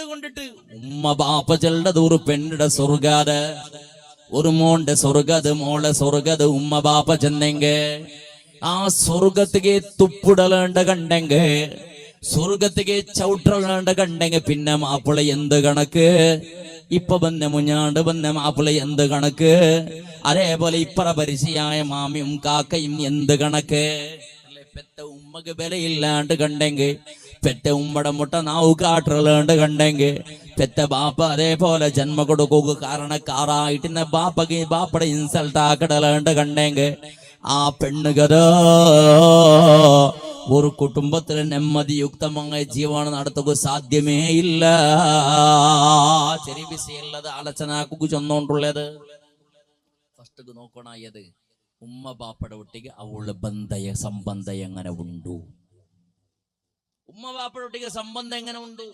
എന്തുകൊണ്ടിട്ട് ഉമ്മ ബാപ്പ ചെല്ലത് ഒരു പെണ്ണിടെ സ്വർഗാത്, ഒരു മോന്റെ സ്വർഗത്, മോളെ സ്വർഗത് ഉമ്മ ബാപ്പ ചെന്നെങ്കെ ആ സ്വർഗത്തിക്ക് തുപ്പിടലേണ്ട കണ്ടെങ്കെ, സ്വർഗത്തിക്ക് ചവിട്ടലേണ്ട കണ്ടെങ്കെ പിന്നെ മാപ്പിള എന്ത് കണക്ക്? ഇപ്പൊ ബന്നെ മുഞ്ഞാണ്ട് ബന്നെ മാപ്പിള എന്ത് കണക്ക്? അതേപോലെ ഇപ്പറ പരിചയായ മാമിയും കാക്കയും എന്ത് കണക്ക്? പെറ്റ ഉമ്മക്ക് വിലയില്ലാണ്ട് കണ്ടെങ്കിൽ, പെറ്റ ഉമ്മടെ മുട്ട നാവ് കാട്ടുള്ളത് കണ്ടെങ്കിൽ, പെറ്റ ബാപ്പ അതേപോലെ ജന്മ കൊടുക്കുക കാരണക്കാരായിട്ട് ബാപ്പടെ ഇൻസൾട്ട് ആക്കിടലേണ്ട് കണ്ടെങ്കിൽ, ആ പെണ്ണുകഥ ഒരു കുടുംബത്തിൽ നെമ്മതിയുക്തമായ ജീവനം നടത്തുക സാധ്യമേ ഇല്ല. ചെറിയ വിഷയമുള്ളത് ആലോചനാക്കുക ചെന്നോണ്ടുള്ളത്. ഫസ്റ്റ് നോക്കണത് ഉമ്മ ബാപ്പയുടെ ഒട്ടിക്ക് അവളുടെ സംബന്ധം എങ്ങനെ ഉണ്ടു? ഉമ്മ ബാപ്പയുടെ ഒട്ടിക്ക് സംബന്ധം എങ്ങനെ ഉണ്ട്?